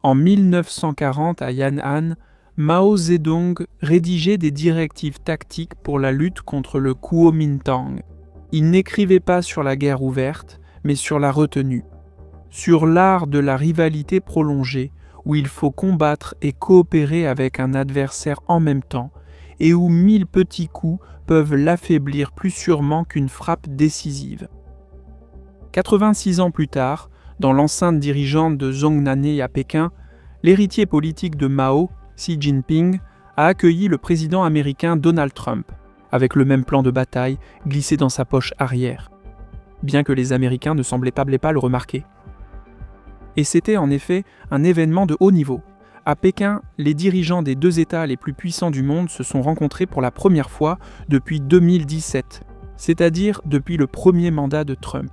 En 1940, à Yan'an, Mao Zedong rédigeait des directives tactiques pour la lutte contre le Kuomintang. Il n'écrivait pas sur la guerre ouverte, mais sur la retenue, sur l'art de la rivalité prolongée, où il faut combattre et coopérer avec un adversaire en même temps, et où 1000 petits coups peuvent l'affaiblir plus sûrement qu'une frappe décisive. 86 ans plus tard, dans l'enceinte dirigeante de Zhongnanhai à Pékin, l'héritier politique de Mao, Xi Jinping, a accueilli le président américain Donald Trump, avec le même plan de bataille glissé dans sa poche arrière, bien que les Américains ne semblaient pas le remarquer. Et c'était en effet un événement de haut niveau. À Pékin, les dirigeants des deux États les plus puissants du monde se sont rencontrés pour la première fois depuis 2017, c'est-à-dire depuis le premier mandat de Trump.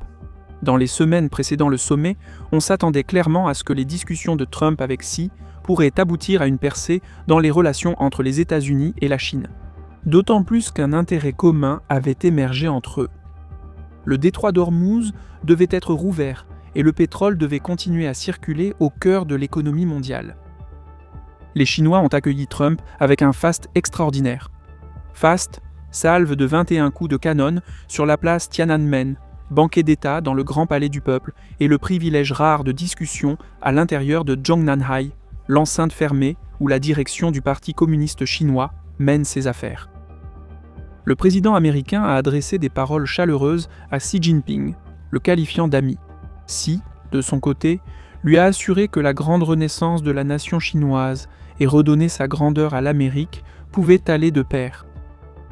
Dans les semaines précédant le sommet, on s'attendait clairement à ce que les discussions de Trump avec Xi pourraient aboutir à une percée dans les relations entre les États-Unis et la Chine. D'autant plus qu'un intérêt commun avait émergé entre eux. Le détroit d'Ormuz devait être rouvert et le pétrole devait continuer à circuler au cœur de l'économie mondiale. Les Chinois ont accueilli Trump avec un faste extraordinaire. Faste, salve de 21 coups de canon sur la place Tiananmen, banquet d'État dans le grand palais du peuple et le privilège rare de discussion à l'intérieur de Zhongnanhai, l'enceinte fermée où la direction du Parti communiste chinois mène ses affaires. Le président américain a adressé des paroles chaleureuses à Xi Jinping, le qualifiant d'ami. Xi, de son côté, lui a assuré que la grande renaissance de la nation chinoise et redonner sa grandeur à l'Amérique pouvaient aller de pair.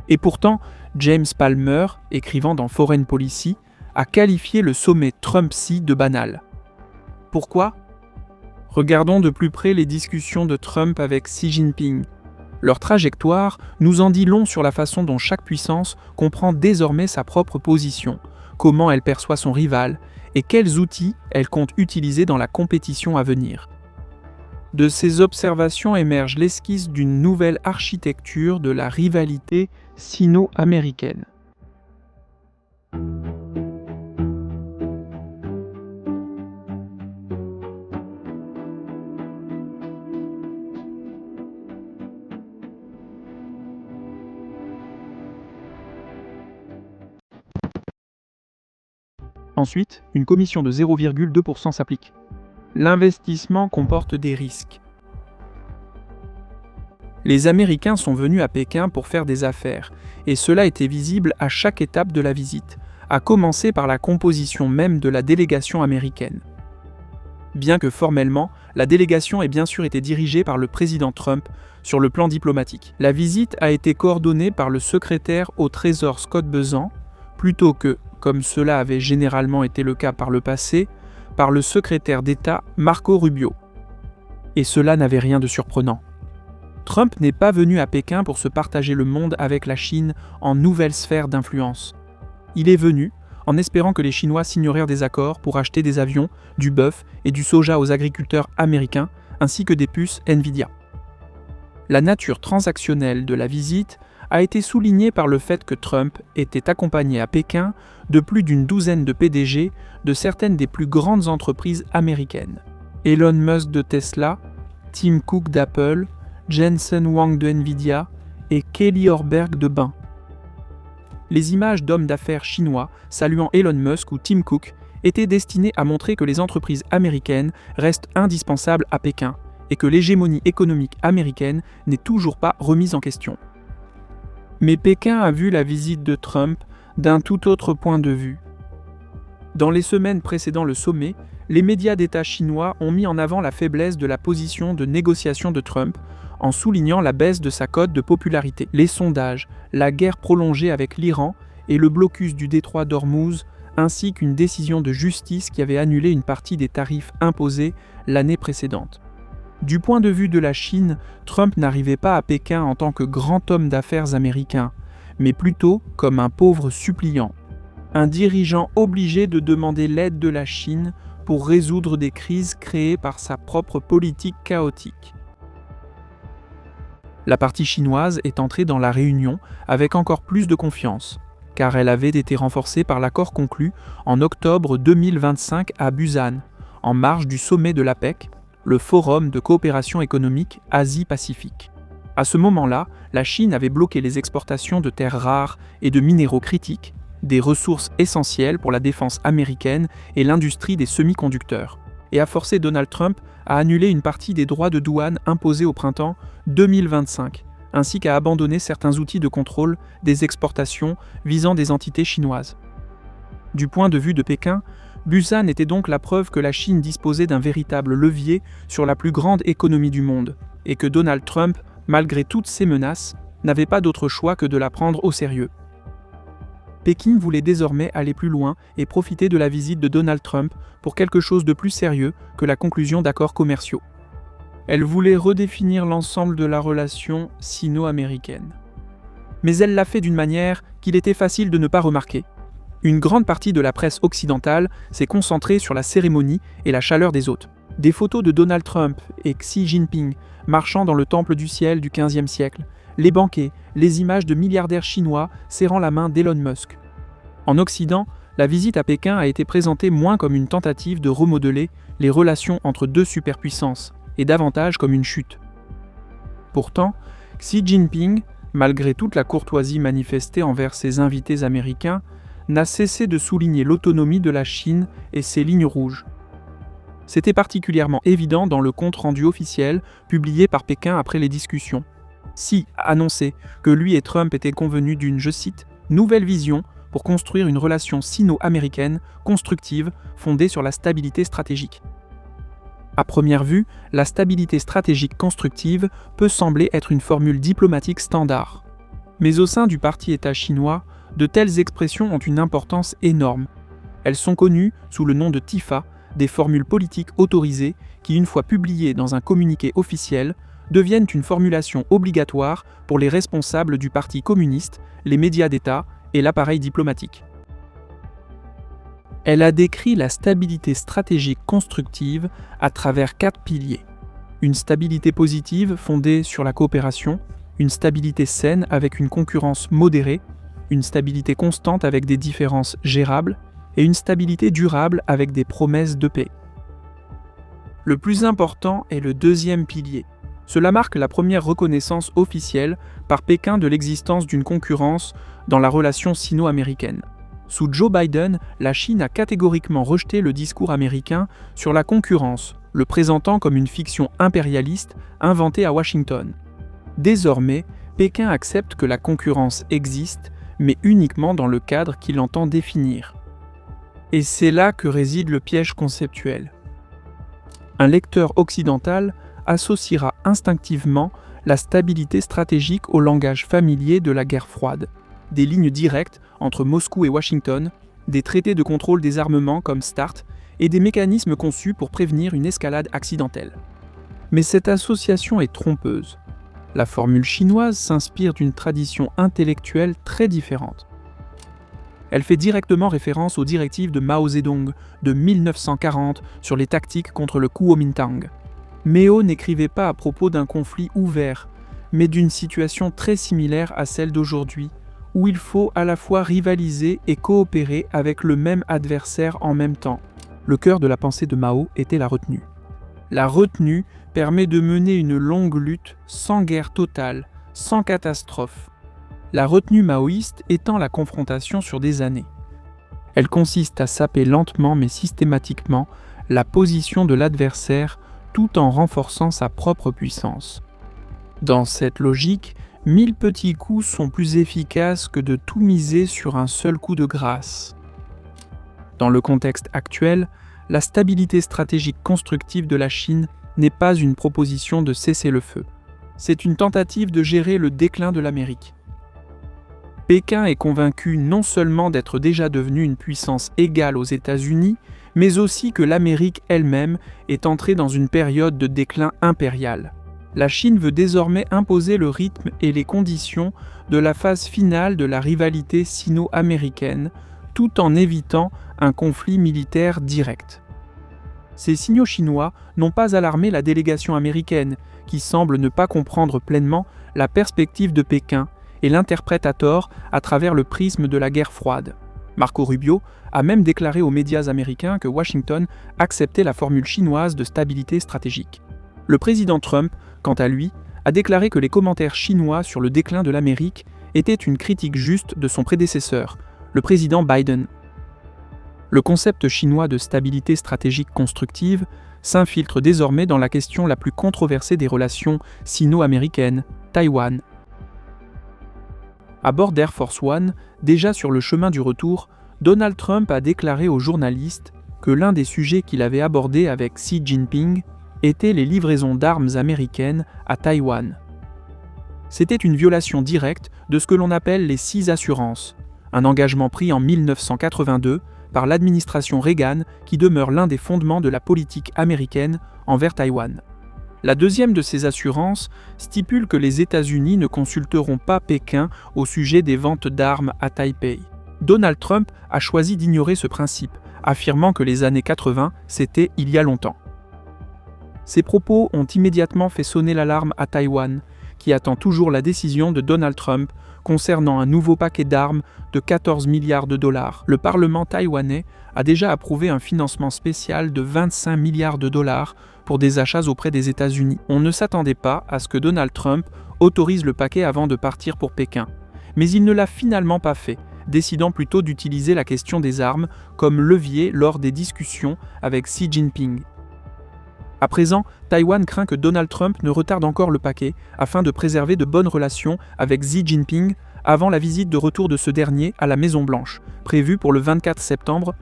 Et pourtant, James Palmer, écrivant dans Foreign Policy, a qualifié le sommet Trump-Xi de banal. Pourquoi ? Regardons de plus près les discussions de Trump avec Xi Jinping. Leur trajectoire nous en dit long sur la façon dont chaque puissance comprend désormais sa propre position, comment elle perçoit son rival et quels outils elle compte utiliser dans la compétition à venir. De ces observations émerge l'esquisse d'une nouvelle architecture de la rivalité sino-américaine. Ensuite, une commission de 0,2% s'applique. L'investissement comporte des risques. Les Américains sont venus à Pékin pour faire des affaires, et cela était visible à chaque étape de la visite, à commencer par la composition même de la délégation américaine. Bien que formellement, la délégation ait bien sûr été dirigée par le président Trump sur le plan diplomatique. La visite a été coordonnée par le secrétaire au Trésor Scott Bessent, plutôt que, comme cela avait généralement été le cas par le passé, par le secrétaire d'État Marco Rubio. Et cela n'avait rien de surprenant. Trump n'est pas venu à Pékin pour se partager le monde avec la Chine en nouvelle sphère d'influence. Il est venu en espérant que les Chinois signeraient des accords pour acheter des avions, du bœuf et du soja aux agriculteurs américains, ainsi que des puces Nvidia. La nature transactionnelle de la visite a été soulignée par le fait que Trump était accompagné à Pékin de plus d'une douzaine de PDG de certaines des plus grandes entreprises américaines. Elon Musk de Tesla, Tim Cook d'Apple, Jensen Huang de Nvidia et Kelly Orberg de Bain. Les images d'hommes d'affaires chinois saluant Elon Musk ou Tim Cook étaient destinées à montrer que les entreprises américaines restent indispensables à Pékin et que l'hégémonie économique américaine n'est toujours pas remise en question. Mais Pékin a vu la visite de Trump d'un tout autre point de vue. Dans les semaines précédant le sommet, les médias d'État chinois ont mis en avant la faiblesse de la position de négociation de Trump en soulignant la baisse de sa cote de popularité. Les sondages, la guerre prolongée avec l'Iran et le blocus du détroit d'Ormuz, ainsi qu'une décision de justice qui avait annulé une partie des tarifs imposés l'année précédente. Du point de vue de la Chine, Trump n'arrivait pas à Pékin en tant que grand homme d'affaires américain, mais plutôt comme un pauvre suppliant, un dirigeant obligé de demander l'aide de la Chine pour résoudre des crises créées par sa propre politique chaotique. La partie chinoise est entrée dans la réunion avec encore plus de confiance, car elle avait été renforcée par l'accord conclu en octobre 2025 à Busan, en marge du sommet de l'APEC, le Forum de coopération économique Asie-Pacifique. À ce moment-là, la Chine avait bloqué les exportations de terres rares et de minéraux critiques, des ressources essentielles pour la défense américaine et l'industrie des semi-conducteurs, et a forcé Donald Trump à annuler une partie des droits de douane imposés au printemps 2025, ainsi qu'à abandonner certains outils de contrôle des exportations visant des entités chinoises. Du point de vue de Pékin, Busan était donc la preuve que la Chine disposait d'un véritable levier sur la plus grande économie du monde, et que Donald Trump, malgré toutes ces menaces, n'avait pas d'autre choix que de la prendre au sérieux. Pékin voulait désormais aller plus loin et profiter de la visite de Donald Trump pour quelque chose de plus sérieux que la conclusion d'accords commerciaux. Elle voulait redéfinir l'ensemble de la relation sino-américaine. Mais elle l'a fait d'une manière qu'il était facile de ne pas remarquer. Une grande partie de la presse occidentale s'est concentrée sur la cérémonie et la chaleur des hôtes. Des photos de Donald Trump et Xi Jinping marchant dans le temple du ciel du XVe siècle, les banquets, les images de milliardaires chinois serrant la main d'Elon Musk. En Occident, la visite à Pékin a été présentée moins comme une tentative de remodeler les relations entre deux superpuissances, et davantage comme une chute. Pourtant, Xi Jinping, malgré toute la courtoisie manifestée envers ses invités américains, n'a cessé de souligner l'autonomie de la Chine et ses lignes rouges. C'était particulièrement évident dans le compte-rendu officiel publié par Pékin après les discussions. Xi a annoncé que lui et Trump étaient convenus d'une, je cite, « nouvelle vision pour construire une relation sino-américaine constructive fondée sur la stabilité stratégique ». À première vue, la stabilité stratégique constructive peut sembler être une formule diplomatique standard. Mais au sein du parti-État chinois, de telles expressions ont une importance énorme. Elles sont connues sous le nom de TIFA, des formules politiques autorisées qui, une fois publiées dans un communiqué officiel, deviennent une formulation obligatoire pour les responsables du Parti communiste, les médias d'État et l'appareil diplomatique. Elle a décrit la stabilité stratégique constructive à travers 4 piliers. Une stabilité positive fondée sur la coopération, une stabilité saine avec une concurrence modérée, une stabilité constante avec des différences gérables, et une stabilité durable avec des promesses de paix. Le plus important est le deuxième pilier. Cela marque la première reconnaissance officielle par Pékin de l'existence d'une concurrence dans la relation sino-américaine. Sous Joe Biden, la Chine a catégoriquement rejeté le discours américain sur la concurrence, le présentant comme une fiction impérialiste inventée à Washington. Désormais, Pékin accepte que la concurrence existe, mais uniquement dans le cadre qu'il entend définir. Et c'est là que réside le piège conceptuel. Un lecteur occidental associera instinctivement la stabilité stratégique au langage familier de la guerre froide, des lignes directes entre Moscou et Washington, des traités de contrôle des armements comme START et des mécanismes conçus pour prévenir une escalade accidentelle. Mais cette association est trompeuse. La formule chinoise s'inspire d'une tradition intellectuelle très différente. Elle fait directement référence aux directives de Mao Zedong de 1940 sur les tactiques contre le Kuomintang. Mao n'écrivait pas à propos d'un conflit ouvert, mais d'une situation très similaire à celle d'aujourd'hui, où il faut à la fois rivaliser et coopérer avec le même adversaire en même temps. Le cœur de la pensée de Mao était la retenue. La retenue permet de mener une longue lutte sans guerre totale, sans catastrophe. La retenue maoïste étant la confrontation sur des années. Elle consiste à saper lentement mais systématiquement la position de l'adversaire tout en renforçant sa propre puissance. Dans cette logique, 1000 petits coups sont plus efficaces que de tout miser sur un seul coup de grâce. Dans le contexte actuel, la stabilité stratégique constructive de la Chine n'est pas une proposition de cessez-le-feu. C'est une tentative de gérer le déclin de l'Amérique. Pékin est convaincu non seulement d'être déjà devenue une puissance égale aux États-Unis, mais aussi que l'Amérique elle-même est entrée dans une période de déclin impérial. La Chine veut désormais imposer le rythme et les conditions de la phase finale de la rivalité sino-américaine, tout en évitant un conflit militaire direct. Ces signaux chinois n'ont pas alarmé la délégation américaine, qui semble ne pas comprendre pleinement la perspective de Pékin et l'interprète à tort à travers le prisme de la guerre froide. Marco Rubio a même déclaré aux médias américains que Washington acceptait la formule chinoise de stabilité stratégique. Le président Trump, quant à lui, a déclaré que les commentaires chinois sur le déclin de l'Amérique étaient une critique juste de son prédécesseur, le président Biden. Le concept chinois de stabilité stratégique constructive s'infiltre désormais dans la question la plus controversée des relations sino-américaines, Taïwan. À bord d'Air Force One, déjà sur le chemin du retour, Donald Trump a déclaré aux journalistes que l'un des sujets qu'il avait abordés avec Xi Jinping était les livraisons d'armes américaines à Taïwan. C'était une violation directe de ce que l'on appelle les 6 assurances, un engagement pris en 1982 par l'administration Reagan qui demeure l'un des fondements de la politique américaine envers Taïwan. La deuxième de ces assurances stipule que les États-Unis ne consulteront pas Pékin au sujet des ventes d'armes à Taipei. Donald Trump a choisi d'ignorer ce principe, affirmant que les années 80, c'était il y a longtemps. Ces propos ont immédiatement fait sonner l'alarme à Taïwan, qui attend toujours la décision de Donald Trump concernant un nouveau paquet d'armes de 14 milliards de dollars. Le Parlement taïwanais a déjà approuvé un financement spécial de 25 milliards de dollars pour des achats auprès des États-Unis. On ne s'attendait pas à ce que Donald Trump autorise le paquet avant de partir pour Pékin. Mais il ne l'a finalement pas fait, décidant plutôt d'utiliser la question des armes comme levier lors des discussions avec Xi Jinping. À présent, Taïwan craint que Donald Trump ne retarde encore le paquet afin de préserver de bonnes relations avec Xi Jinping avant la visite de retour de ce dernier à la Maison-Blanche, prévue pour le 24 septembre.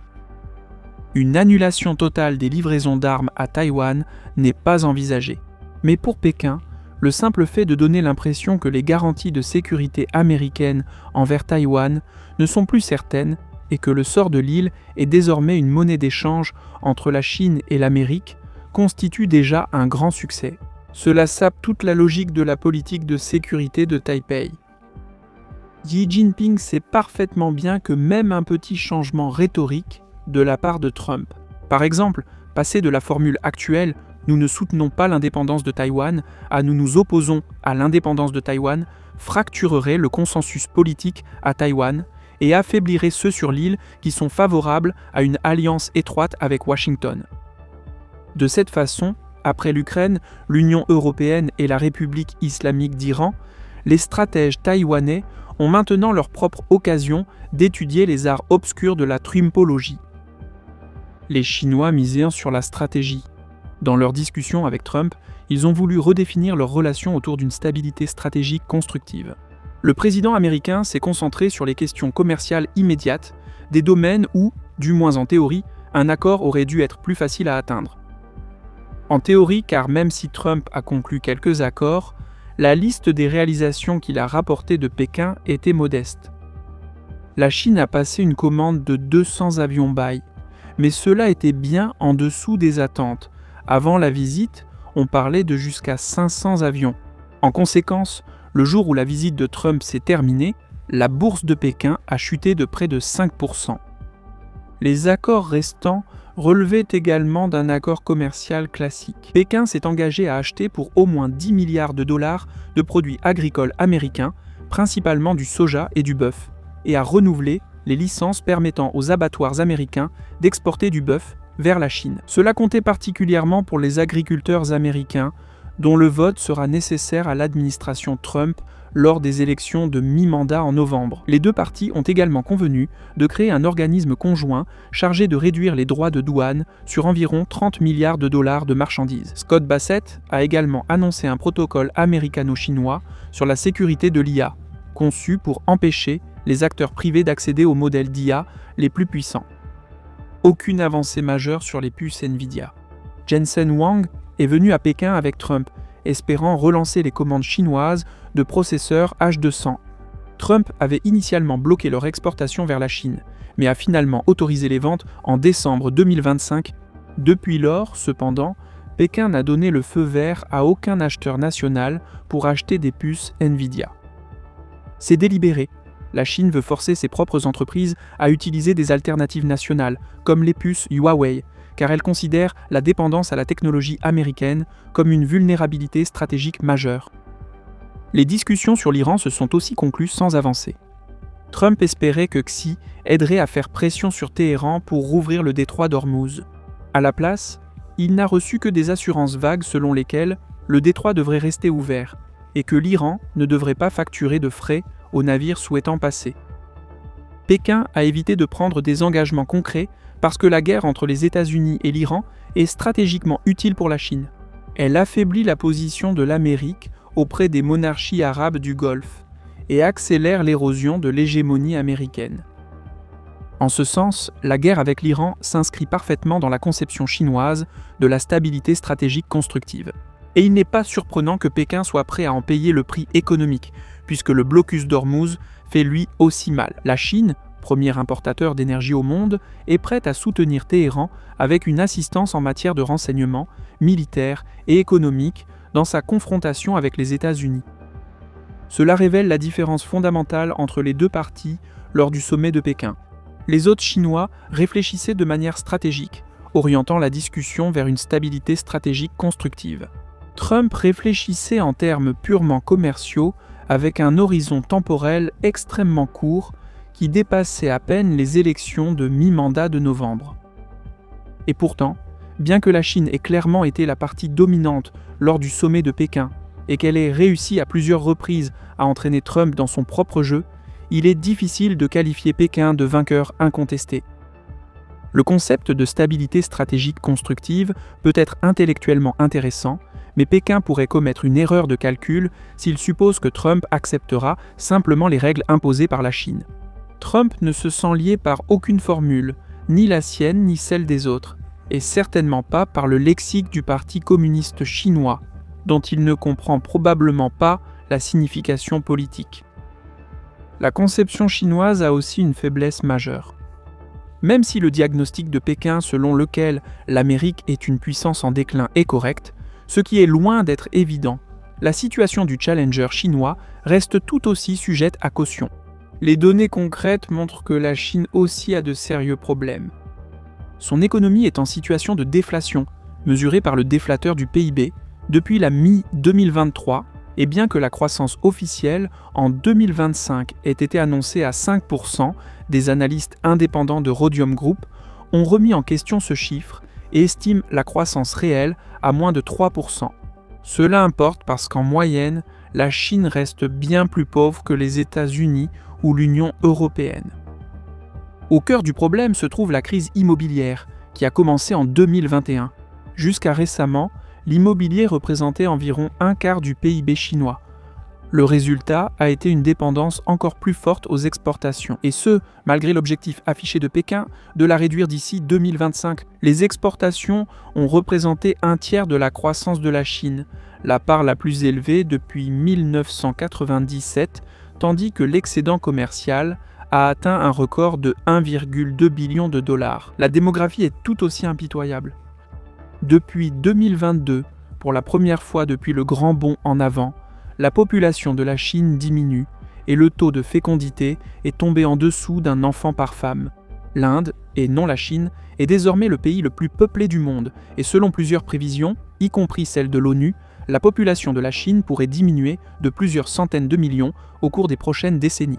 Une annulation totale des livraisons d'armes à Taïwan n'est pas envisagée. Mais pour Pékin, le simple fait de donner l'impression que les garanties de sécurité américaines envers Taïwan ne sont plus certaines et que le sort de l'île est désormais une monnaie d'échange entre la Chine et l'Amérique constitue déjà un grand succès. Cela sape toute la logique de la politique de sécurité de Taipei. Xi Jinping sait parfaitement bien que même un petit changement rhétorique de la part de Trump, par exemple, passer de la formule actuelle « nous ne soutenons pas l'indépendance de Taïwan » à « nous nous opposons à l'indépendance de Taïwan » fracturerait le consensus politique à Taïwan et affaiblirait ceux sur l'île qui sont favorables à une alliance étroite avec Washington. De cette façon, après l'Ukraine, l'Union européenne et la République islamique d'Iran, les stratèges taïwanais ont maintenant leur propre occasion d'étudier les arts obscurs de la trumpologie. Les Chinois misaient sur la stratégie. Dans leur discussion avec Trump, ils ont voulu redéfinir leurs relations autour d'une stabilité stratégique constructive. Le président américain s'est concentré sur les questions commerciales immédiates, des domaines où, du moins en théorie, un accord aurait dû être plus facile à atteindre. En théorie, car même si Trump a conclu quelques accords, la liste des réalisations qu'il a rapportées de Pékin était modeste. La Chine a passé une commande de 200 avions Bai, mais cela était bien en dessous des attentes. Avant la visite, on parlait de jusqu'à 500 avions. En conséquence, le jour où la visite de Trump s'est terminée, la bourse de Pékin a chuté de près de 5%. Les accords restants relevaient également d'un accord commercial classique. Pékin s'est engagé à acheter pour au moins 10 milliards de dollars de produits agricoles américains, principalement du soja et du bœuf, et à renouveler les licences permettant aux abattoirs américains d'exporter du bœuf vers la Chine. Cela comptait particulièrement pour les agriculteurs américains, dont le vote sera nécessaire à l'administration Trump lors des élections de mi-mandat en novembre. Les deux parties ont également convenu de créer un organisme conjoint chargé de réduire les droits de douane sur environ 30 milliards de dollars de marchandises. Scott Bassett a également annoncé un protocole américano-chinois sur la sécurité de l'IA, conçu pour empêcher les acteurs privés d'accéder aux modèles d'IA les plus puissants. Aucune avancée majeure sur les puces Nvidia. Jensen Huang est venu à Pékin avec Trump, espérant relancer les commandes chinoises de processeurs H200. Trump avait initialement bloqué leur exportation vers la Chine, mais a finalement autorisé les ventes en décembre 2025. Depuis lors, cependant, Pékin n'a donné le feu vert à aucun acheteur national pour acheter des puces Nvidia. C'est délibéré. La Chine veut forcer ses propres entreprises à utiliser des alternatives nationales, comme les puces Huawei, car elle considère la dépendance à la technologie américaine comme une vulnérabilité stratégique majeure. Les discussions sur l'Iran se sont aussi conclues sans avancée. Trump espérait que Xi aiderait à faire pression sur Téhéran pour rouvrir le détroit d'Ormuz. À la place, il n'a reçu que des assurances vagues selon lesquelles le détroit devrait rester ouvert et que l'Iran ne devrait pas facturer de frais aux navires souhaitant passer. Pékin a évité de prendre des engagements concrets parce que la guerre entre les États-Unis et l'Iran est stratégiquement utile pour la Chine. Elle affaiblit la position de l'Amérique auprès des monarchies arabes du Golfe et accélère l'érosion de l'hégémonie américaine. En ce sens, la guerre avec l'Iran s'inscrit parfaitement dans la conception chinoise de la stabilité stratégique constructive. Et il n'est pas surprenant que Pékin soit prêt à en payer le prix économique, puisque le blocus d'Ormuz fait lui aussi mal. La Chine, premier importateur d'énergie au monde, est prête à soutenir Téhéran avec une assistance en matière de renseignement, militaire et économique dans sa confrontation avec les États-Unis. Cela révèle la différence fondamentale entre les deux parties lors du sommet de Pékin. Les hôtes chinois réfléchissaient de manière stratégique, orientant la discussion vers une stabilité stratégique constructive. Trump réfléchissait en termes purement commerciaux avec un horizon temporel extrêmement court qui dépassait à peine les élections de mi-mandat de novembre. Et pourtant, bien que la Chine ait clairement été la partie dominante lors du sommet de Pékin et qu'elle ait réussi à plusieurs reprises à entraîner Trump dans son propre jeu, il est difficile de qualifier Pékin de vainqueur incontesté. Le concept de stabilité stratégique constructive peut être intellectuellement intéressant, mais Pékin pourrait commettre une erreur de calcul s'il suppose que Trump acceptera simplement les règles imposées par la Chine. Trump ne se sent lié par aucune formule, ni la sienne ni celle des autres, et certainement pas par le lexique du Parti communiste chinois, dont il ne comprend probablement pas la signification politique. La conception chinoise a aussi une faiblesse majeure. Même si le diagnostic de Pékin selon lequel l'Amérique est une puissance en déclin est correct, ce qui est loin d'être évident, la situation du challenger chinois reste tout aussi sujette à caution. Les données concrètes montrent que la Chine aussi a de sérieux problèmes. Son économie est en situation de déflation, mesurée par le déflateur du PIB, depuis la mi-2023, et bien que la croissance officielle en 2025 ait été annoncée à 5%, des analystes indépendants de Rhodium Group ont remis en question ce chiffre et estiment la croissance réelle à moins de 3%. Cela importe parce qu'en moyenne, la Chine reste bien plus pauvre que les États-Unis ou l'Union européenne. Au cœur du problème se trouve la crise immobilière, qui a commencé en 2021. Jusqu'à récemment, l'immobilier représentait environ un quart du PIB chinois. Le résultat a été une dépendance encore plus forte aux exportations, et ce, malgré l'objectif affiché de Pékin de la réduire d'ici 2025. Les exportations ont représenté un tiers de la croissance de la Chine, la part la plus élevée depuis 1997, tandis que l'excédent commercial a atteint un record de 1,2 billion de dollars. La démographie est tout aussi impitoyable. Depuis 2022, pour la première fois depuis le grand bond en avant, la population de la Chine diminue et le taux de fécondité est tombé en dessous d'un enfant par femme. L'Inde, et non la Chine, est désormais le pays le plus peuplé du monde et selon plusieurs prévisions, y compris celles de l'ONU, la population de la Chine pourrait diminuer de plusieurs centaines de millions au cours des prochaines décennies.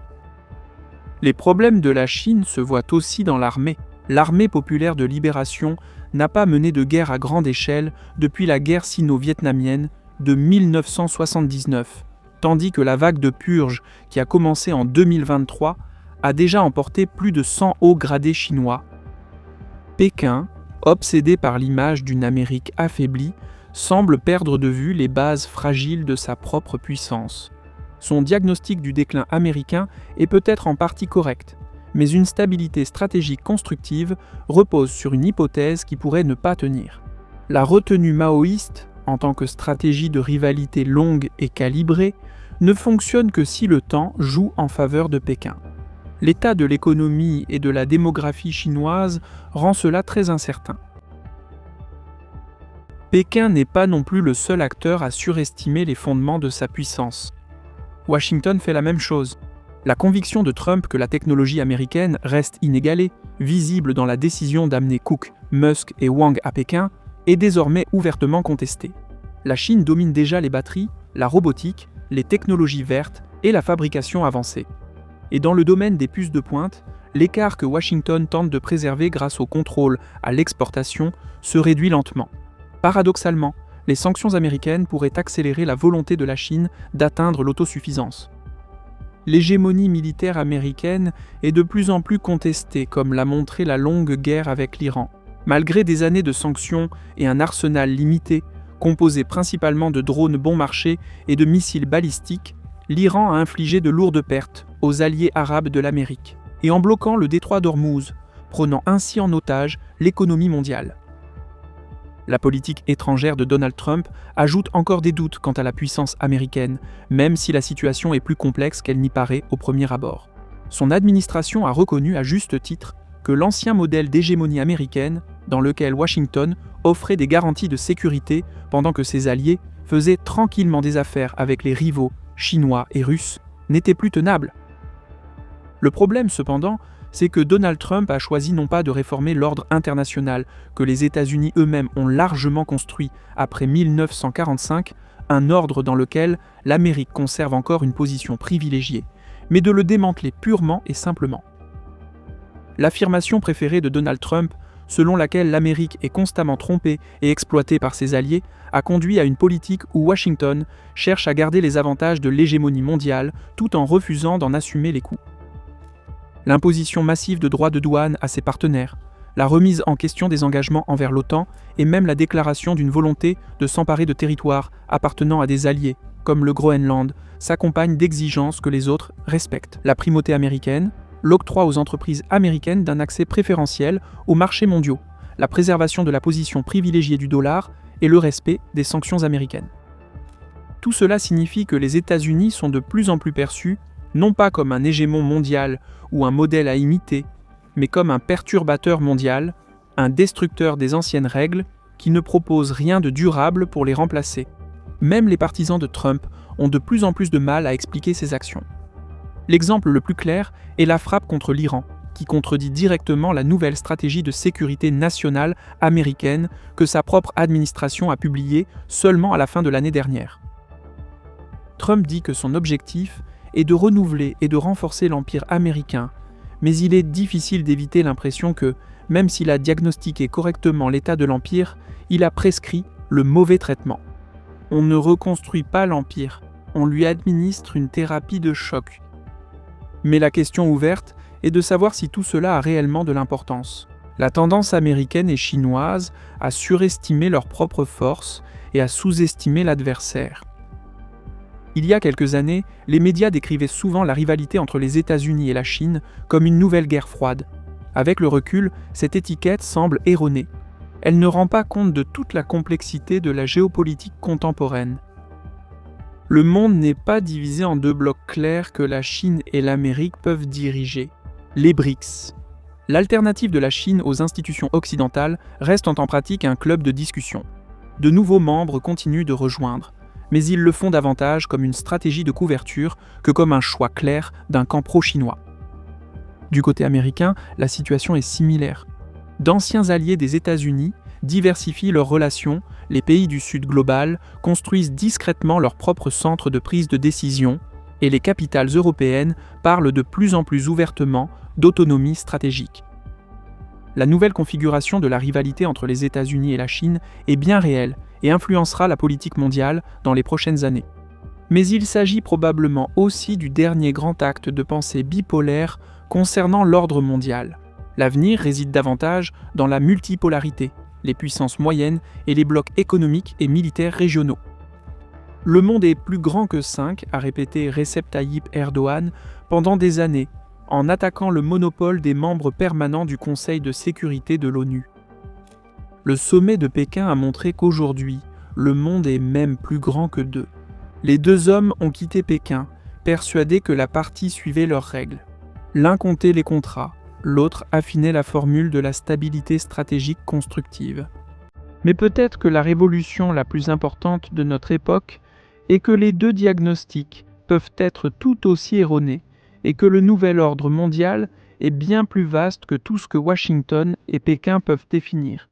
Les problèmes de la Chine se voient aussi dans l'armée. L'armée populaire de libération n'a pas mené de guerre à grande échelle depuis la guerre sino-vietnamienne de 1979, tandis que la vague de purge qui a commencé en 2023 a déjà emporté plus de 100 hauts gradés chinois. Pékin, obsédé par l'image d'une Amérique affaiblie, semble perdre de vue les bases fragiles de sa propre puissance. Son diagnostic du déclin américain est peut-être en partie correct, mais une stabilité stratégique constructive repose sur une hypothèse qui pourrait ne pas tenir. La retenue maoïste, en tant que stratégie de rivalité longue et calibrée, ne fonctionne que si le temps joue en faveur de Pékin. L'état de l'économie et de la démographie chinoise rend cela très incertain. Pékin n'est pas non plus le seul acteur à surestimer les fondements de sa puissance. Washington fait la même chose. La conviction de Trump que la technologie américaine reste inégalée, visible dans la décision d'amener Cook, Musk et Wang à Pékin, est désormais ouvertement contestée. La Chine domine déjà les batteries, la robotique, les technologies vertes et la fabrication avancée. Et dans le domaine des puces de pointe, l'écart que Washington tente de préserver grâce au contrôle à l'exportation se réduit lentement. Paradoxalement, les sanctions américaines pourraient accélérer la volonté de la Chine d'atteindre l'autosuffisance. L'hégémonie militaire américaine est de plus en plus contestée, comme l'a montré la longue guerre avec l'Iran. Malgré des années de sanctions et un arsenal limité, composé principalement de drones bon marché et de missiles balistiques, l'Iran a infligé de lourdes pertes aux alliés arabes de l'Amérique, et en bloquant le détroit d'Ormuz, prenant ainsi en otage l'économie mondiale. La politique étrangère de Donald Trump ajoute encore des doutes quant à la puissance américaine, même si la situation est plus complexe qu'elle n'y paraît au premier abord. Son administration a reconnu à juste titre que l'ancien modèle d'hégémonie américaine, dans lequel Washington offrait des garanties de sécurité pendant que ses alliés faisaient tranquillement des affaires avec les rivaux chinois et russes, n'était plus tenable. Le problème, cependant, c'est que Donald Trump a choisi non pas de réformer l'ordre international que les États-Unis eux-mêmes ont largement construit après 1945, un ordre dans lequel l'Amérique conserve encore une position privilégiée, mais de le démanteler purement et simplement. L'affirmation préférée de Donald Trump, selon laquelle l'Amérique est constamment trompée et exploitée par ses alliés, a conduit à une politique où Washington cherche à garder les avantages de l'hégémonie mondiale tout en refusant d'en assumer les coûts. L'imposition massive de droits de douane à ses partenaires, la remise en question des engagements envers l'OTAN et même la déclaration d'une volonté de s'emparer de territoires appartenant à des alliés, comme le Groenland, s'accompagnent d'exigences que les autres respectent. La primauté américaine, l'octroi aux entreprises américaines d'un accès préférentiel aux marchés mondiaux, la préservation de la position privilégiée du dollar et le respect des sanctions américaines. Tout cela signifie que les États-Unis sont de plus en plus perçus non pas comme un hégémon mondial ou un modèle à imiter, mais comme un perturbateur mondial, un destructeur des anciennes règles qui ne propose rien de durable pour les remplacer. Même les partisans de Trump ont de plus en plus de mal à expliquer ses actions. L'exemple le plus clair est la frappe contre l'Iran, qui contredit directement la nouvelle stratégie de sécurité nationale américaine que sa propre administration a publiée seulement à la fin de l'année dernière. Trump dit que son objectif est de renouveler et de renforcer l'empire américain, mais il est difficile d'éviter l'impression que, même s'il a diagnostiqué correctement l'état de l'empire, il a prescrit le mauvais traitement. On ne reconstruit pas l'empire, on lui administre une thérapie de choc. Mais la question ouverte est de savoir si tout cela a réellement de l'importance. La tendance américaine et chinoise à surestimer leurs propres forces et à sous-estimer l'adversaire. Il y a quelques années, les médias décrivaient souvent la rivalité entre les États-Unis et la Chine comme une nouvelle guerre froide. Avec le recul, cette étiquette semble erronée. Elle ne rend pas compte de toute la complexité de la géopolitique contemporaine. Le monde n'est pas divisé en deux blocs clairs que la Chine et l'Amérique peuvent diriger. Les BRICS. L'alternative de la Chine aux institutions occidentales reste en pratique un club de discussion. De nouveaux membres continuent de rejoindre, mais ils le font davantage comme une stratégie de couverture que comme un choix clair d'un camp pro-chinois. Du côté américain, la situation est similaire. D'anciens alliés des États-Unis diversifient leurs relations, les pays du Sud global construisent discrètement leurs propres centres de prise de décision, et les capitales européennes parlent de plus en plus ouvertement d'autonomie stratégique. La nouvelle configuration de la rivalité entre les États-Unis et la Chine est bien réelle et influencera la politique mondiale dans les prochaines années. Mais il s'agit probablement aussi du dernier grand acte de pensée bipolaire concernant l'ordre mondial. L'avenir réside davantage dans la multipolarité, les puissances moyennes et les blocs économiques et militaires régionaux. Le monde est plus grand que 5, a répété Recep Tayyip Erdogan pendant des années, en attaquant le monopole des membres permanents du Conseil de sécurité de l'ONU. Le sommet de Pékin a montré qu'aujourd'hui, le monde est même plus grand que 2. Les 2 hommes ont quitté Pékin, persuadés que la partie suivait leurs règles. L'un comptait les contrats, l'autre affinait la formule de la stabilité stratégique constructive. Mais peut-être que la révolution la plus importante de notre époque est que les 2 diagnostics peuvent être tout aussi erronés et que le nouvel ordre mondial est bien plus vaste que tout ce que Washington et Pékin peuvent définir.